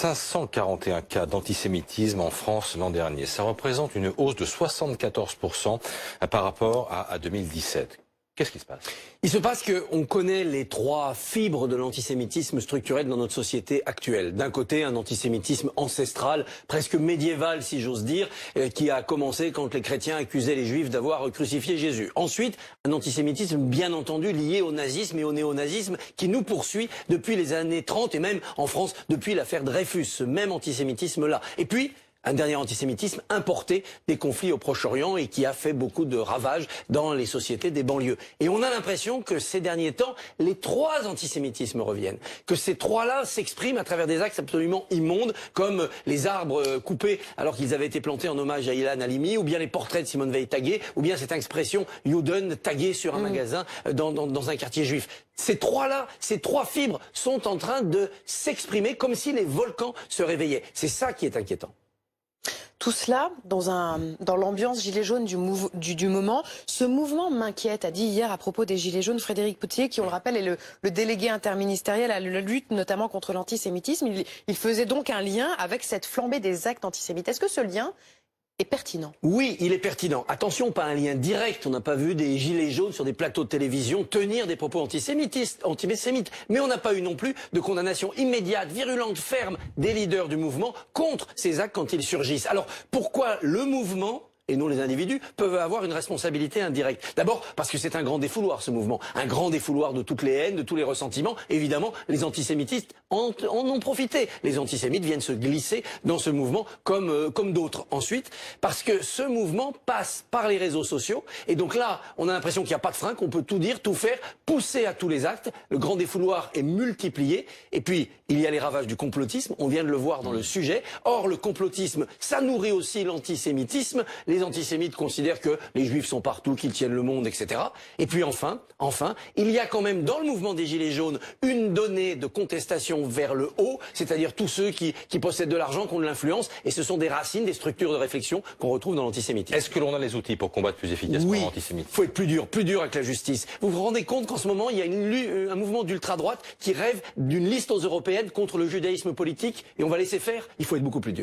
541 cas d'antisémitisme en France l'an dernier. Ça représente une hausse de 74% par rapport à 2017. Qu'est-ce qui se passe? Il se passe qu'on connaît les trois fibres de l'antisémitisme structurel dans notre société actuelle. D'un côté, un antisémitisme ancestral, presque médiéval si j'ose dire, qui a commencé quand les chrétiens accusaient les juifs d'avoir crucifié Jésus. Ensuite, un antisémitisme bien entendu lié au nazisme et au néonazisme qui nous poursuit depuis les années 30 et même en France depuis l'affaire Dreyfus, ce même antisémitisme-là. Et puis, un dernier antisémitisme importé des conflits au Proche-Orient et qui a fait beaucoup de ravages dans les sociétés des banlieues. Et on a l'impression que ces derniers temps, les trois antisémitismes reviennent. Que ces trois-là s'expriment à travers des actes absolument immondes, comme les arbres coupés alors qu'ils avaient été plantés en hommage à Ilan Halimi, ou bien les portraits de Simone Veil tagués, ou bien cette expression Juden taguée sur un magasin dans un quartier juif. Ces trois-là, ces trois fibres sont en train de s'exprimer comme si les volcans se réveillaient. C'est ça qui est inquiétant. Tout cela dans l'ambiance gilet jaune du moment. Ce mouvement m'inquiète, a dit hier à propos des gilets jaunes Frédéric Potier, qui, on le rappelle, est le délégué interministériel à la lutte notamment contre l'antisémitisme. Il faisait donc un lien avec cette flambée des actes antisémites. Est-ce que ce lien est pertinent? Oui, il est pertinent. Attention, pas un lien direct. On n'a pas vu des gilets jaunes sur des plateaux de télévision tenir des propos antisémites. Mais on n'a pas eu non plus de condamnation immédiate, virulente, ferme des leaders du mouvement contre ces actes quand ils surgissent. Alors, pourquoi le mouvement et non les individus peuvent avoir une responsabilité indirecte? D'abord parce que c'est un grand défouloir, ce mouvement. Un grand défouloir de toutes les haines, de tous les ressentiments. Évidemment, les antisémitistes en ont profité. Les antisémites viennent se glisser dans ce mouvement comme d'autres. Ensuite, parce que ce mouvement passe par les réseaux sociaux. Et donc là, on a l'impression qu'il n'y a pas de frein, qu'on peut tout dire, tout faire, pousser à tous les actes. Le grand défouloir est multiplié. Et puis, il y a les ravages du complotisme. On vient de le voir dans le sujet. Or, le complotisme, ça nourrit aussi l'antisémitisme. Les antisémites considèrent que les juifs sont partout, qu'ils tiennent le monde, etc. Et puis enfin, il y a quand même dans le mouvement des Gilets jaunes une donnée de contestation vers le haut, c'est-à-dire tous ceux qui possèdent de l'argent, qui ont de l'influence, et ce sont des racines, des structures de réflexion qu'on retrouve dans l'antisémitisme. Est-ce que l'on a les outils pour combattre plus efficacement l'antisémitisme? Il faut être plus dur avec la justice. Vous vous rendez compte qu'en ce moment, il y a un mouvement d'ultra-droite qui rêve d'une liste aux européennes contre le judaïsme politique, et on va laisser faire? Il faut être beaucoup plus dur.